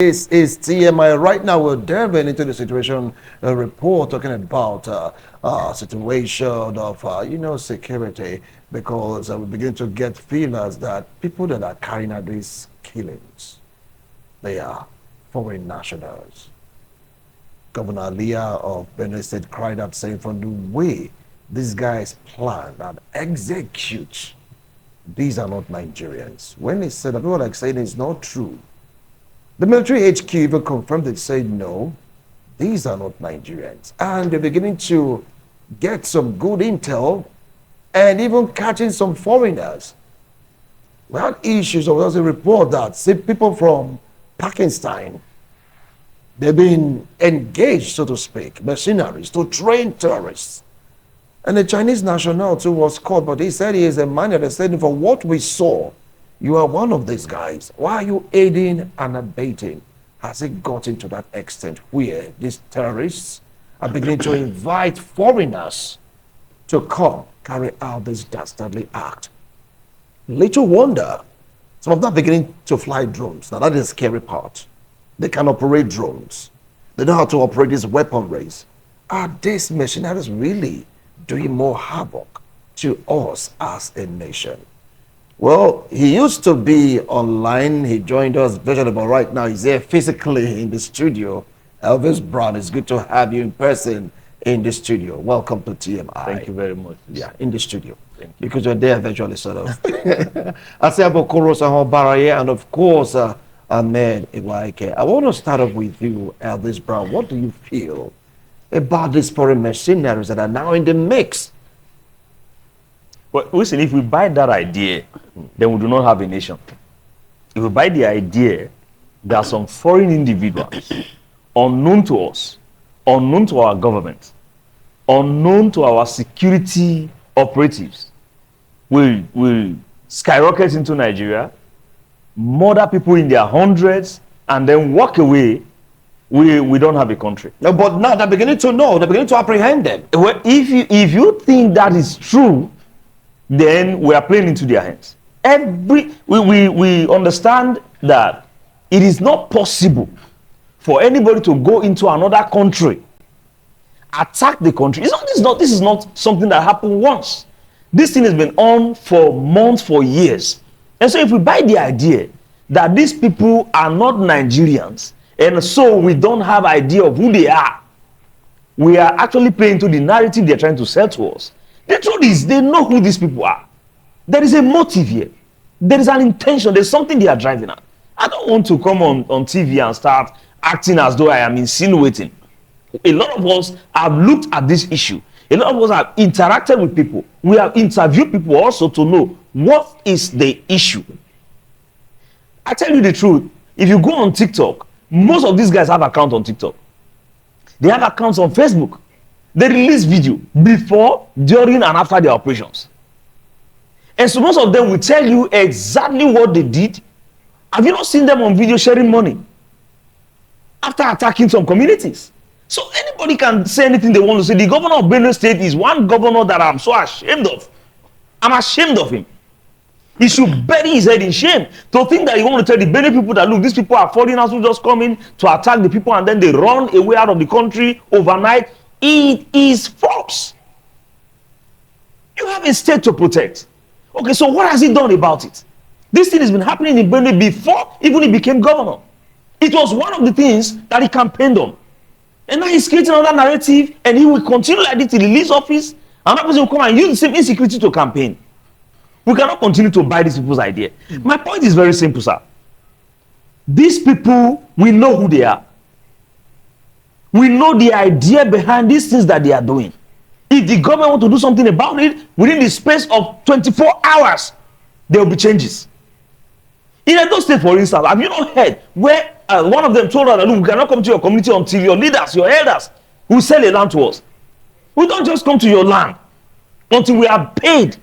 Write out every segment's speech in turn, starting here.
This is TMI. Right now, we're delving into the situation report talking about situation of security, because we begin to get feelers that people that are carrying out these killings, they are foreign nationals. Governor Leah of Benue State cried out, saying, from the way these guys plan and execute, these are not Nigerians. When they said that, people are like saying it's not true. The military HQ even confirmed it, said no, these are not Nigerians. And they're beginning to get some good intel and even catching some foreigners. We had issues. There was a report that people from Pakistan, they've been engaged, so to speak, mercenaries to train terrorists. And the Chinese national too was caught, but he said he is a man that is saying, for what we saw, you are one of these guys. Why are you aiding and abetting? Has it gotten to that extent where these terrorists are beginning to invite foreigners to come carry out this dastardly act? Little wonder, some of them are beginning to fly drones. Now that is the scary part. They can operate drones. They know how to operate these weaponries. Are these mercenaries really doing more havoc to us as a nation? Well, he used to be online. He joined us virtually, but right now he's here physically in the studio. Elvis Brown, it's good to have you in person in the studio. Welcome to TMI. Thank you very much. Yeah, in the studio. Because you're there virtually, sort of. Asiabo Koros and of course, Ahmed Iwaike. I want to start off with you, Elvis Brown. What do you feel about these foreign mercenaries that are now in the mix? Well, listen, if we buy that idea, then we do not have a nation. If we buy the idea, there are some foreign individuals unknown to us, unknown to our government, unknown to our security operatives, will skyrocket into Nigeria, murder people in their hundreds, and then walk away. We don't have a country. No, but now they're beginning to know, they're beginning to apprehend them. Well, if you think that is true, then we are playing into their hands. We understand that it is not possible for anybody to go into another country, attack the country. This is not something that happened once. This thing has been on for months, for years. And so if we buy the idea that these people are not Nigerians, and so we don't have idea of who they are, we are actually playing to the narrative they're trying to sell to us. The truth is, they know who these people are. There is a motive here. There is an intention. There's something they are driving at. I don't want to come on TV and start acting as though I am insinuating. A lot of us have looked at this issue. A lot of us have interacted with people. We have interviewed people also to know what is the issue. I tell you the truth, if you go on TikTok, most of these guys have accounts on TikTok. They have accounts on Facebook. They release video before, during, and after their operations. And so most of them will tell you exactly what they did. Have you not seen them on video sharing money after attacking some communities? So anybody can say anything they want to say. The governor of Benue State is one governor that I'm so ashamed of. I'm ashamed of him. He should bury his head in shame to think that you want to tell the Benue people that, look, these people are foreigners who just come in to attack the people and then they run away out of the country overnight. It is false. You have a state to protect. Okay, so what has he done about it? This thing has been happening in Benue before even he became governor. It was one of the things that he campaigned on. And now he's creating another narrative, and he will continue like this till he leaves office. Another person will come and use the same insecurity to campaign. We cannot continue to buy these people's idea. My point is very simple, sir. These people, we know who they are. We know the idea behind these things that they are doing. If the government want to do something about it, within the space of 24 hours, there will be changes. In Edo State, for instance, have you not heard where one of them told us that, look, we cannot come to your community until your leaders, your elders, will sell a land to us. We don't just come to your land until we have paid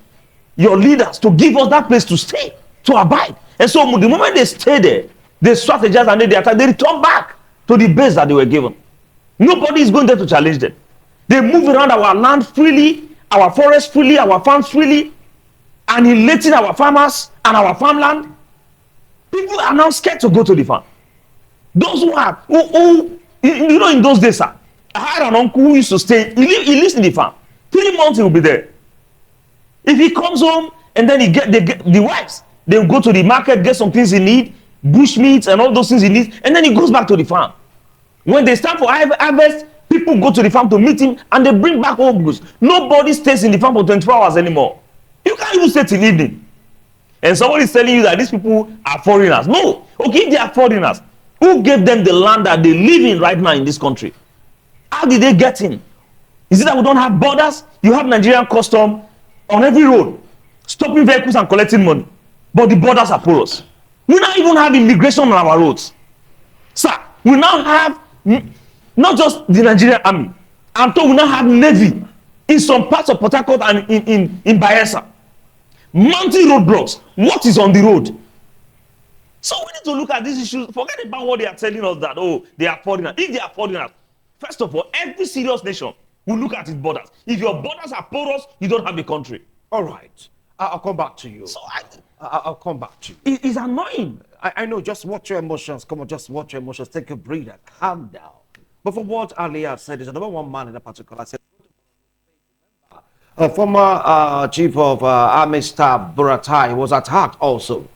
your leaders to give us that place to stay, to abide. And so the moment they stay there, they strategize and they attack, they return back to the base that they were given. Nobody is going there to challenge them. They move around our land freely, our forest freely, our farms freely, annihilating our farmers and our farmland. People are now scared to go to the farm. Those who you know, in those days, sir, I had an uncle who used to stay, he lives in the farm. 3 months he will be there. If he comes home and then they get the wives, they will go to the market, get some things he need, bush meat and all those things he needs, and then he goes back to the farm. When they start for harvest, people go to the farm to meet him and they bring back old goods. Nobody stays in the farm for 24 hours anymore. You can't even stay till evening. And somebody is telling you that these people are foreigners. No. Okay, if they are foreigners, who gave them the land that they live in right now in this country? How did they get in? Is it that we don't have borders? You have Nigerian custom on every road, stopping vehicles and collecting money. But the borders are porous. We now even have immigration on our roads. Sir, we now have not just the Nigerian army. I'm told we now have navy in some parts of Port Harcourt and in Bayelsa. Mounting roadblocks. What is on the road? So we need to look at these issues. Forget about what they are telling us that, oh, they are foreigners. If they are foreigners, first of all, every serious nation will look at its borders. If your borders are porous, you don't have a country. All right. I'll come back to you. So I'll come back to you. it's annoying. I know, just watch your emotions. Come on, just watch your emotions. Take a breather. Calm down. But for what Ali said, there's another one man in a particular said, a former chief of army staff, Buratai, was attacked also.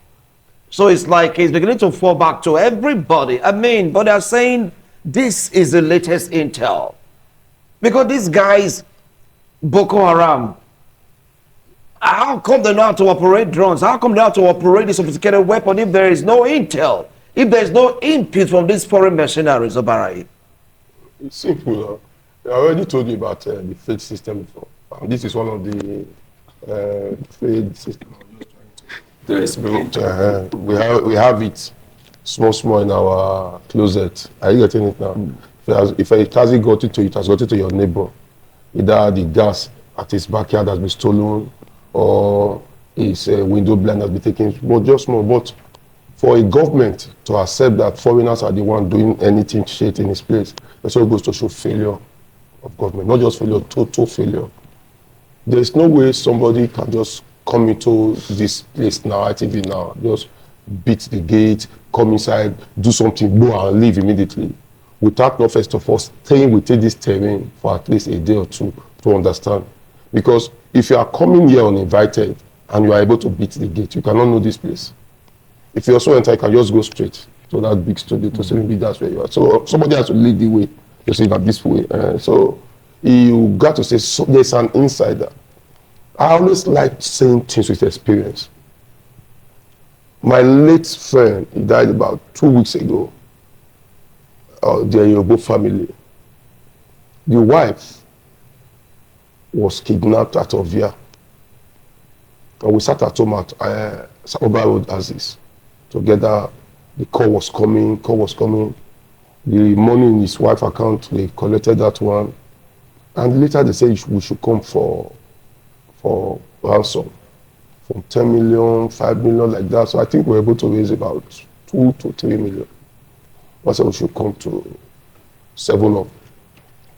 So it's like he's beginning to fall back to everybody. I mean, but they're saying this is the latest intel. Because these guys, Boko Haram, how come they know how to operate drones? How come they know how to operate this sophisticated weapon if there is no intel? If there is no input from these foreign mercenaries, Obarai? It's simple. I already told you about the fake system before. This is one of the fake systems. We have it small in our closet. Are you getting it now? If it hasn't got it to you, it has got it to your neighbor. Either the gas at his backyard has been stolen or his window blind has been taken. But just small. But for a government to accept that foreigners are the one doing anything shit in his place, that's all goes to show failure of government. Not just failure, total failure. There's no way somebody can just come into this place now, ITV now, just beat the gate, come inside, do something, go and leave immediately. Without not first of all staying within this terrain for at least a day or two to understand. Because if you are coming here uninvited and you are able to beat the gate, you cannot know this place. If you also enter, you can just go straight to that big studio to say maybe that's where you are. So somebody has to lead the way. You say that this way. So you got to say so there's an insider. I always like saying things with experience. My late friend, he died about 2 weeks ago. They're Yoruba family. The wife was kidnapped at Ovia. And we sat at home at Saoba Road as is. Together, the call was coming. The money in his wife's account, they collected that one. And later they said we should come for ransom. From 10 million, 5 million, like that. So I think we were able to raise about 2 to 3 million. I said we should come to 7-Up.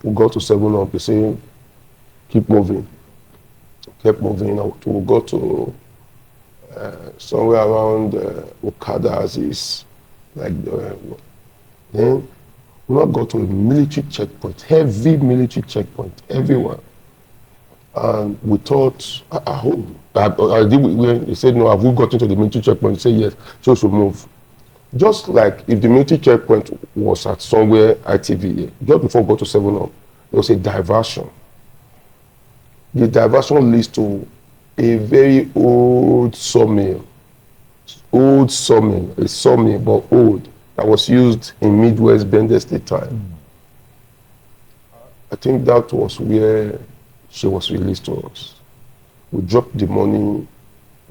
We got to 7-Up, they say, keep moving. Kept moving. We got to somewhere around Okada as is. Then we now got to a military checkpoint, heavy military checkpoint, everywhere. And we thought, he said, no, have we gotten to the military checkpoint? He said, yes, so we should move. Just like if the military checkpoint was at somewhere ITV, just before we got to 7-Up, there was a diversion. The diversion leads to a very old sawmill. A sawmill, but old, that was used in Midwest Bender State time. I think that was where she was released to us. We dropped the money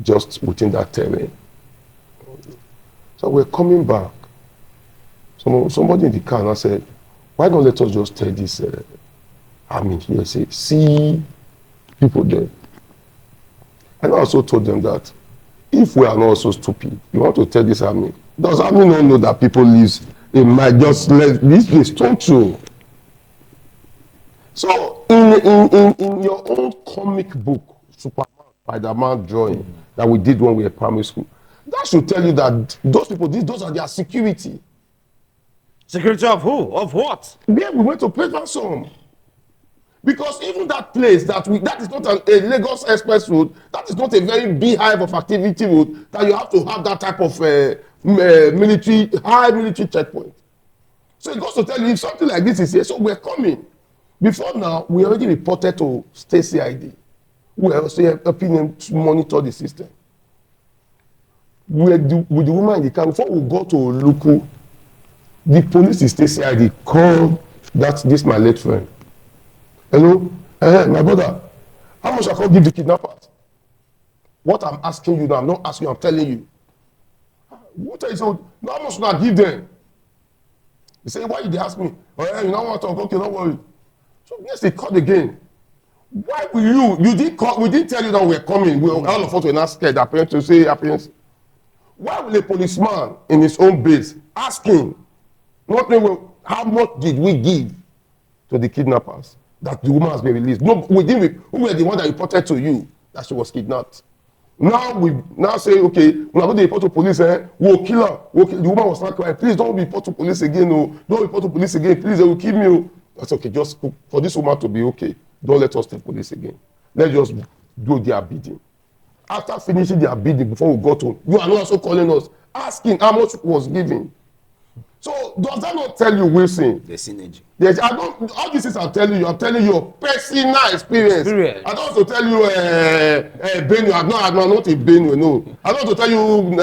just within that terrain. So we're coming back. Somebody in the car now said, why don't let us just tell this army here, say, see people there. And I also told them that if we are not so stupid, you want to tell this army, does army not know that people live in my just let this place don't you? So in your own comic book, Superman, Spider-Man drawing that we did when we were in primary school, that should tell you that those people, those are their security. Security of who? Of what? Yeah, we went to pay ransom. Because even that place that is not a Lagos Express route, that is not a very beehive of activity route that you have to have that type of high military checkpoint. So it goes to tell you if something like this is here, so we're coming. Before now, we already reported to State CID. We are also helping them to monitor the system. With the woman in the car, before we go to Oluku, the police is State CID called this my late friend. Hello, my brother, how much I can give the kidnappers? What I'm asking you now, I'm not asking you, I'm telling you. What is so? How much should I give them? They say, why did they ask me? Oh, yeah, you don't want to talk, okay, don't worry. So yes, they called again. Why will you didn't call, we didn't tell you that we're coming. All of us were not scared, appearance to say appearance. Why will a policeman in his own base asking, not knowing how much did we give to the kidnappers that the woman has been released? No, we were the one that reported to you that she was kidnapped. Now we say, okay, we're going to report to police, we'll kill her. The woman was not crying, please don't report to police again, no. Don't report to police again, please, they will kill me. Oh. That's okay, just for this woman to be okay, don't let us take police again. Let's just do their bidding. After finishing their bidding, before we got to, you are not also calling us, asking how much was given. So does that not tell you, Wilson? The synergy. Yes, all these things I'm telling you your personal experience. I don't want to tell you, Benue, I'm not a Benue, no. I don't want to tell you,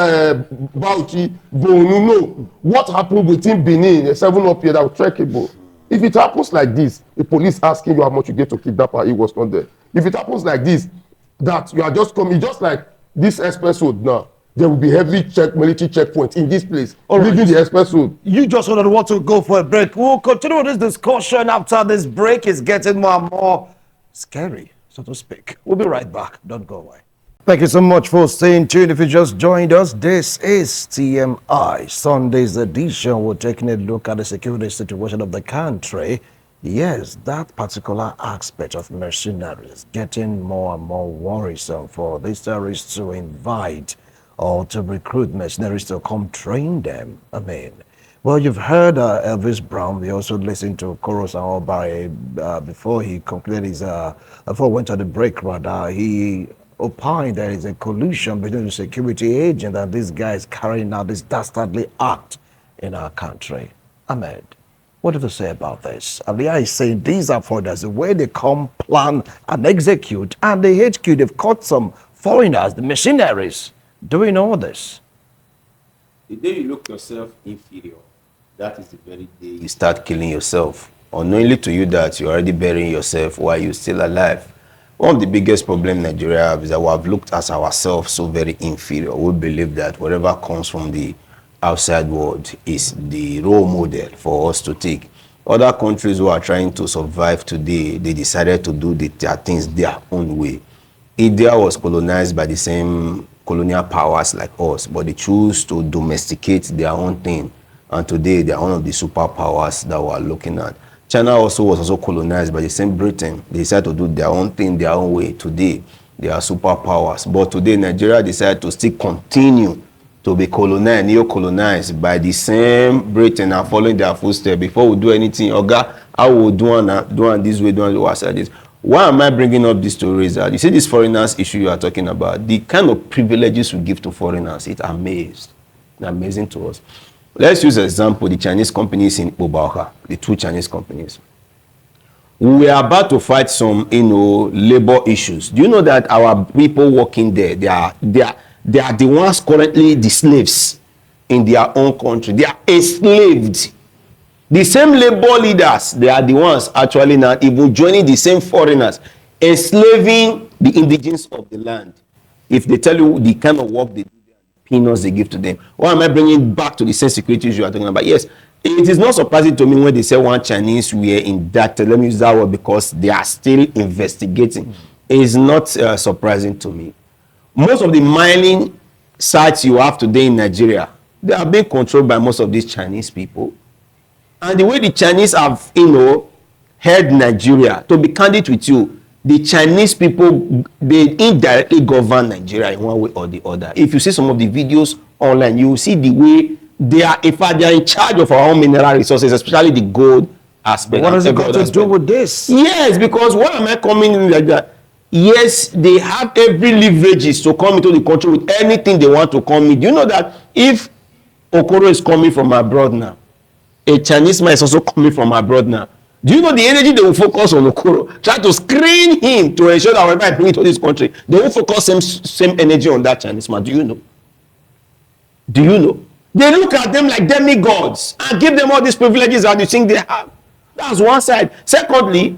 Bauchi, Bonu, no. What happened within Benin, a 7-up here that was trackable? If it happens like this, the police asking you how much you get to kidnap her, it was not there. If it happens like this, that you are just coming, just like this express road now, there will be heavy military checkpoints in this place, leaving the express road. You just want to go for a break. We'll continue with this discussion after this break. Is getting more and more scary, so to speak. We'll be right back. Don't go away. Thank you so much for staying tuned. If you just joined us, this is TMI Sunday's edition. We're taking a look at the security situation of the country. Yes, that particular aspect of mercenaries getting more and more worrisome for these terrorists to invite or to recruit mercenaries to come train them. I mean, well, you've heard Elvis Brown. We also listened to Koros Obare before he concluded his, before he went on the break, rather. He opined there is a collusion between the security agent and these guys carrying out this dastardly act in our country. Ahmed, what do you say about this? Aliyah is saying these are foreigners, the way they come, plan, and execute, and the HQ, they've caught some foreigners, the mercenaries, doing all this. The day you look yourself inferior, that is the very day you start killing yourself. Unknowingly to you that you're already burying yourself while you're still alive. One of the biggest problems Nigeria have is that we have looked at ourselves so very inferior. We believe that whatever comes from the outside world is the role model for us to take. Other countries who are trying to survive today, they decided to do their things their own way. India was colonized by the same colonial powers like us, but they choose to domesticate their own thing. And today, they are one of the superpowers that we are looking at. China also was also colonized by the same Britain. They decided to do their own thing their own way. Today, they are superpowers. But today, Nigeria decided to still continue to be colonized, neo-colonized by the same Britain and following their footsteps. Before we do anything, Oga, I will do one this way, do one this. Why am I bringing up this story? Is that you see this foreigners issue you are talking about, the kind of privileges we give to foreigners, it's amazing to us. Let's use an example, the Chinese companies in Obaha, the 2 Chinese companies. We are about to fight some, labor issues. Do you know that our people working there, they are the ones currently the slaves in their own country. They are enslaved. The same labor leaders, they are the ones actually now even joining the same foreigners, enslaving the indigenous of the land. If they tell you the kind of work they do, peanuts they give to them. Why am I bringing back to the same security issue you are talking about? Yes, it is not surprising to me when they say one Chinese were in that. Let me use that word because they are still investigating. It is not surprising to me. Most of the mining sites you have today in Nigeria, they are being controlled by most of these Chinese people. And the way the Chinese have, held Nigeria, to be candid with you, the Chinese people, they indirectly govern Nigeria in one way or the other. If you see some of the videos online, you will see the way They are, in fact, they are in charge of our own mineral resources, especially the gold aspect. What and has it every got other to do aspect. with this? Yes, because why am I coming in like that? Yes, they have every leverages to come into the country with anything they want to come in. Do you know that if Okoro is coming from abroad now, a Chinese man is also coming from abroad now? Do you know the energy they will focus on Okoro? Try to screen him to ensure that whenever I bring it to this country, they will focus same energy on that Chinese man. Do you know? Do you know? They look at them like demigods and give them all these privileges that you think they have. That's one side. Secondly,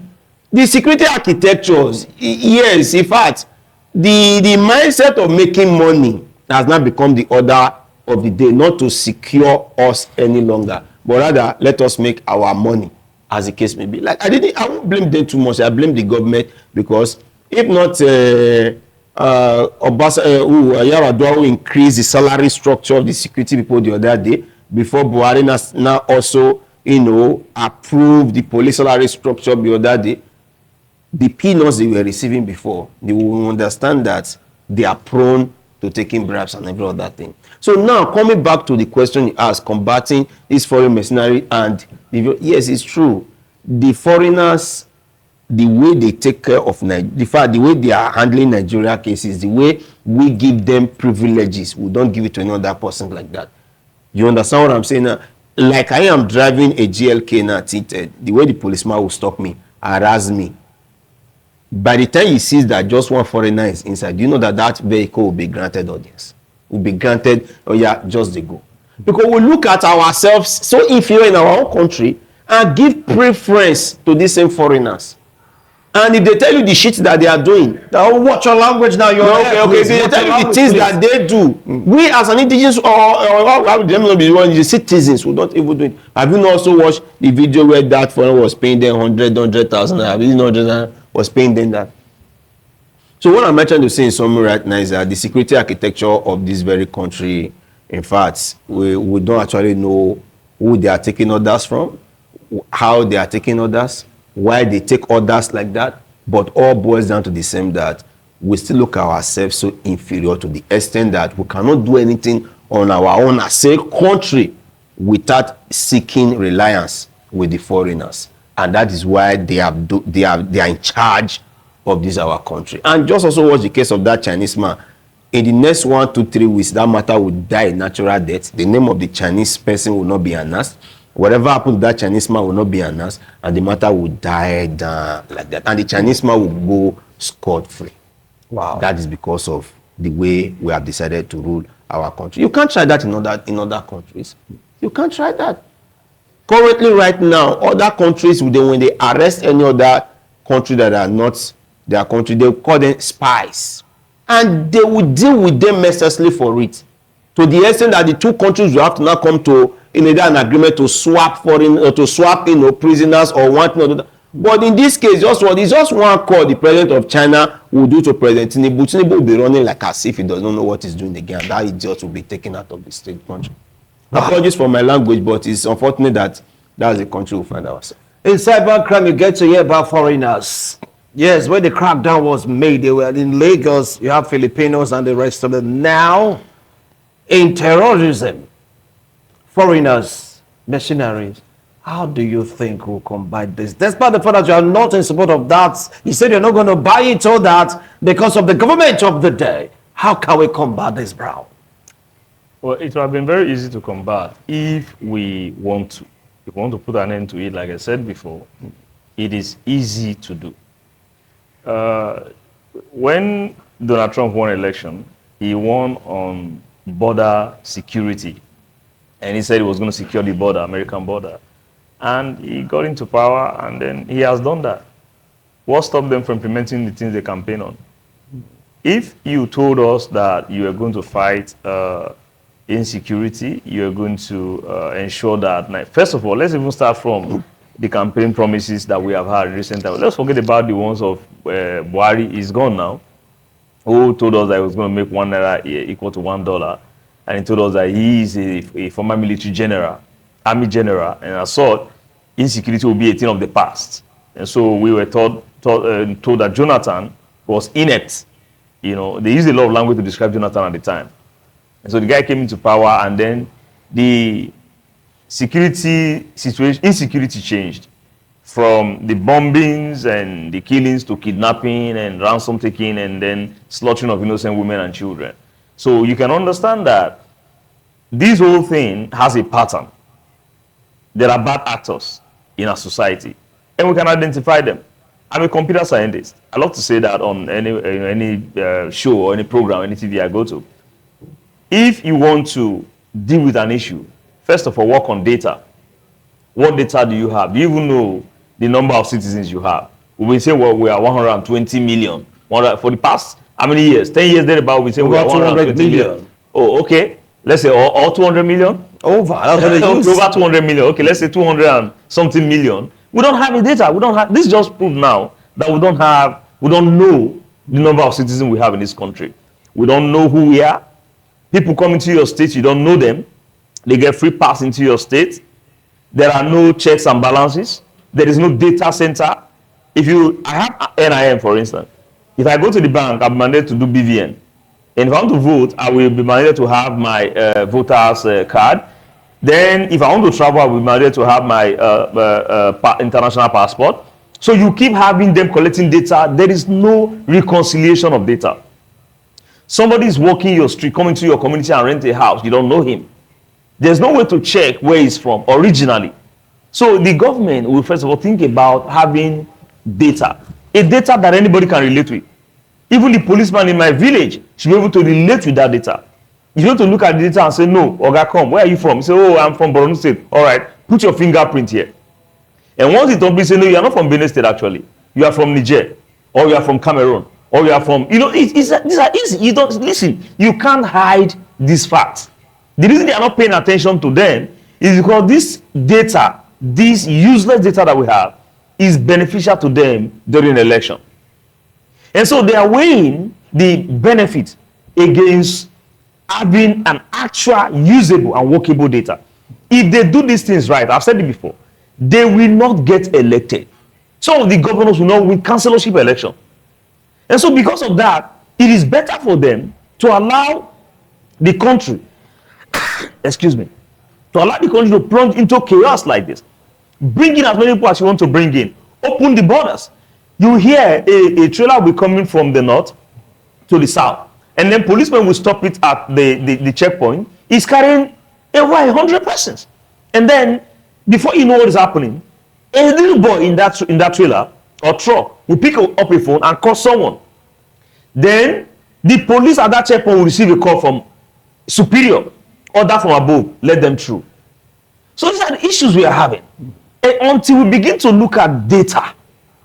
the security architectures, yes, in fact, the mindset of making money has now become the order of the day, not to secure us any longer, but rather let us make our money, as the case may be. Like I won't blame them too much. I blame the government, because if not Yaradua who increased the salary structure of the security people the other day, before Buhari now also approved the police salary structure the other day, the peanuts they were receiving before, they will understand that they are prone to taking bribes and every other thing. So now, coming back to the question you asked, combating this foreign mercenary, and yes, it's true. The foreigners, the way they take care of the way they are handling Nigeria cases, the way we give them privileges, we don't give it to any other person like that. You understand what I'm saying now? Like I am driving a GLK now, the way the policeman will stop me, harass me. By the time he sees that just one foreigner is inside, you know that vehicle will be granted audience. Will be granted, oh yeah, just the go. Because we look at ourselves so inferior in our own country and give preference to these same foreigners. And if they tell you the shit that they are doing, Now, watch your language now. You're okay, they tell you the things that they do. We as an indigenous the citizens who don't even do it. Have you also watched the video where that foreigner was paying them 100,000? Have you know was paying them that? So what I'm trying to say in summary right now is that the security architecture of this very country, in fact, we don't actually know who they are taking orders from, how they are taking orders, why they take orders like that, but all boils down to the same, that we still look at ourselves so inferior to the extent that we cannot do anything on our own as a country without seeking reliance with the foreigners. And that is why they are in charge of this our country. And just also watch the case of that Chinese man. In the next 1 to 3 weeks, that matter will die a natural death. The name of the Chinese person will not be announced. Whatever happens to that Chinese man will not be announced, and the matter will die down like that. And the Chinese man will go scot-free. Wow. That is because of the way we have decided to rule our country. You can't try that in other countries. You can't try that. Currently, right now, other countries, when they arrest any other country that are not their country, they call them spies. And they will deal with them mercilessly for it. To the extent that the two countries will have to now come to an agreement to swap prisoners or one thing or another. But in this case, it's just one call the president of China will do to President Tinubu. Tinubu will be running like as if he does not know what he's doing again. That idiot will be taken out of the state country. Apologies for my language, but it's unfortunate that that's the country we find ourselves. In cybercrime, you get to hear about foreigners. Yes, when the crackdown was made, they were in Lagos. You have Filipinos and the rest of them. Now, in terrorism, foreigners, mercenaries, how do you think we'll combat this? Despite the fact that you are not in support of that, you said you're not going to buy it or that because of the government of the day. How can we combat this, Brown? Well, it would have been very easy to combat if we want to. If we want to put an end to it, like I said before, it is easy to do. When Donald Trump won election, he won on border security. And he said he was going to secure the border, American border. And he got into power, and then he has done that. What stopped them from implementing the things they campaign on? If you told us that you are going to fight insecurity, you are going to ensure that, first of all, let's even start from the campaign promises that we have had recently. Let's forget about the ones of Buhari is gone now, who told us that he was going to make $1 equal to $1. And he told us that he is a former military general, army general, and I thought insecurity will be a thing of the past. And so we were told that Jonathan was inept. You know, they used a lot of language to describe Jonathan at the time. And so the guy came into power, and then the security situation, insecurity changed from the bombings and the killings to kidnapping and ransom taking and then slaughtering of innocent women and children. So you can understand that this whole thing has a pattern. There are bad actors in our society, and we can identify them. I'm a computer scientist. I love to say that on any show or any program, any TV I go to. If you want to deal with an issue, first of all, work on data. What data do you have? Do you even know the number of citizens you have? We say, well, we are 120 million. For the past, how many years? 10 years thereabout, we say we are 120 million. Oh, okay. Let's say all 200 million? Over. Over 200 million. Okay, let's say 200 and something million. We don't have the data. We don't have, this just proved now that we don't know the number of citizens we have in this country. We don't know who we are. People come into your state, you don't know them. They get free pass into your state. There are no checks and balances. There is no data center. I have NIM, for instance. If I go to the bank, I'm mandated to do BVN. And if I want to vote, I will be mandated to have my voter's card. Then if I want to travel, I will be mandated to have my international passport. So you keep having them collecting data. There is no reconciliation of data. Somebody is walking your street, coming to your community and rent a house. You don't know him. There's no way to check where he's from originally. So the government will first of all think about having data. A data that anybody can relate with. Even the policeman in my village should be able to relate with that data. You don't have to look at the data and say, no, Oga, come, where are you from? You say, oh, I'm from Borno State. All right, put your fingerprint here. And once the company say, no, you are not from Benin State actually. You are from Niger, or you are from Cameroon, or you are from, these are easy. You don't, listen, you can't hide these facts. The reason they are not paying attention to them is because this data, this useless data that we have, is beneficial to them during the election. And so they are weighing the benefit against having an actual usable and workable data. If they do these things right, I've said it before, they will not get elected. Some of the governors will not win councillorship election. And so because of that, it is better for them to allow the country, excuse me, to allow the country to plunge into chaos like this. Bring in as many people as you want to bring in. Open the borders. You hear a trailer will be coming from the north to the south. And then policemen will stop it at the checkpoint. He's carrying over 100 persons. And then, before you know what is happening, a little boy in that trailer or truck will pick up a phone and call someone. Then, the police at that checkpoint will receive a call from superior, order from above, let them through. So these are the issues we are having. And until we begin to look at data,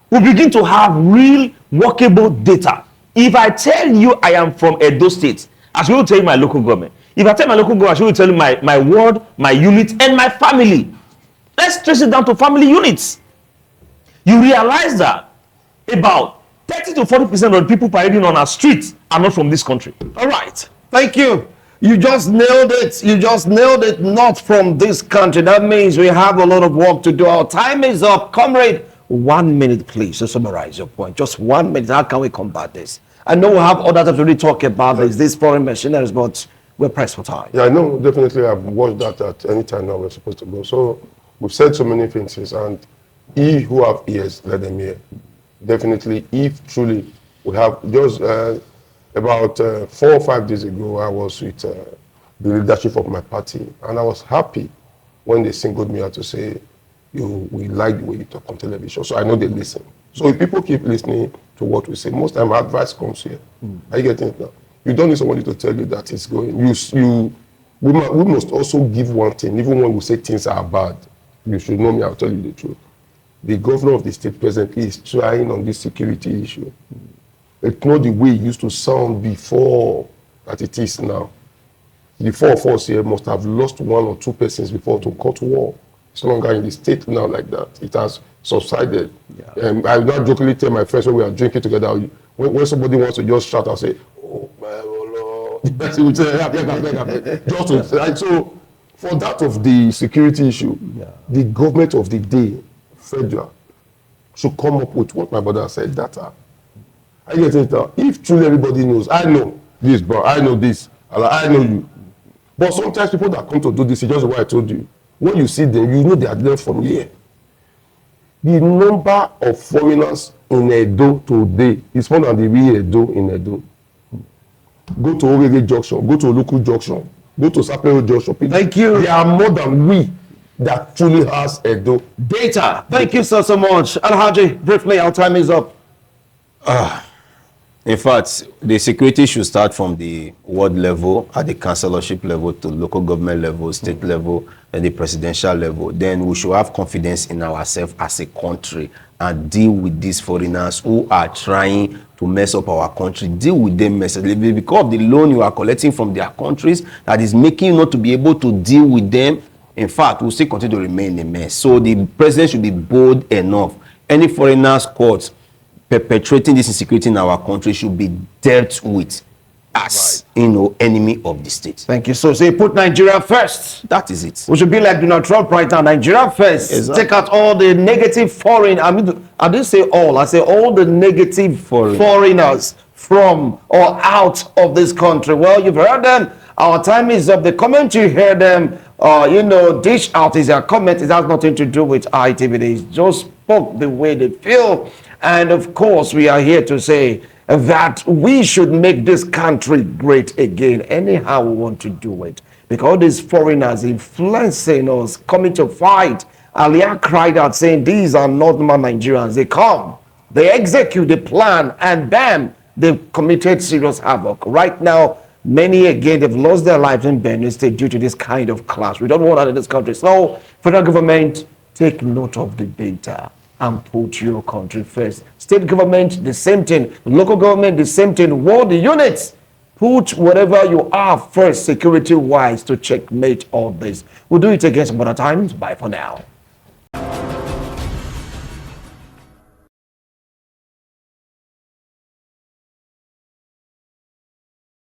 we begin to have real workable data. If I tell you I am from Edo State, I should tell you my local government. If I tell my local government, I should tell you my ward, my unit, and my family. Let's trace it down to family units. You realize that about 30 to 40% of the people parading on our streets are not from this country. All right. Thank you. You just nailed it. You just nailed it. Not from this country. That means we have a lot of work to do. Our time is up. Comrade, 1 minute, please, to summarize your point. Just 1 minute. How can we combat this? I know we have other time to really talk about this, these foreign mercenaries, but we're pressed for time. Yeah, I know. Definitely, I've watched that at any time now we're supposed to go. So we've said so many things, and he who have ears, let them hear. Definitely, if truly we have just about 4 or 5 days ago, I was with the leadership of my party, and I was happy when they singled me out to say, we like the way you talk on television. So I know they listen. So if people keep listening to what we say, most time advice comes here. Are you getting it now? You don't need somebody to tell you that it's going. We must also give one thing, even when we say things are bad. You should know me, I'll tell you the truth. The governor of the state presently is trying on this security issue. It's not the way it used to sound before that it is now. The 4 of us here must have lost 1 or 2 persons before to court war. It's no longer in the state now like that. It has subsided. Yeah. I will not jokingly tell my friends when we are drinking together, when somebody wants to just shout, I'll say, oh my Lord. The person will say, just to, right? So for that of the security issue, the government of the day, federal, should come up with what my brother said, data. I get it now. If truly everybody knows, I know this, bro, I know this, I know you. But sometimes people that come to do this, it's just what I told you. When you see them, you know they are there from here. The number of foreigners in Edo today is more than the real Edo in Edo. Go to Orege Junction, go to Oluku Junction, go to Sapero Junction. Thank you. There are more than we that truly has Edo. Data. Thank you so much. Alhaji, briefly, our time is up. In fact, the security should start from the ward level, at the councillorship level, to local government level, state level, and the presidential level. Then we should have confidence in ourselves as a country and deal with these foreigners who are trying to mess up our country. Deal with them mercilessly because of the loan you are collecting from their countries that is making you not to be able to deal with them. In fact, we'll still continue to remain a mess. So the president should be bold enough. Any foreigners caught perpetrating this insecurity in our country should be dealt with as enemy of the state. Thank you. So put Nigeria first. That is it. We should be like Donald Trump right now. Nigeria first. Exactly. Take out all the negative foreign. I mean, I didn't say all. I say all the negative foreigners from or out of this country. Well, you've heard them. Our time is up. The comment you hear them, dish out is their comment. It has nothing to do with activities. Just spoke the way they feel. And of course, we are here to say that we should make this country great again, anyhow we want to do it. Because these foreigners influencing us, coming to fight. Alia cried out saying, these are not my Nigerians. They come, they execute the plan, and bam, they've committed serious havoc. Right now, many again, they've lost their lives in Benue State due to this kind of clash. We don't want that in this country. So, federal government, take note of the data and put your country first. State government, the same thing. Local government, the same thing. Ward units, put whatever you are first security-wise to checkmate all this. We'll do it again some other times. Bye for now.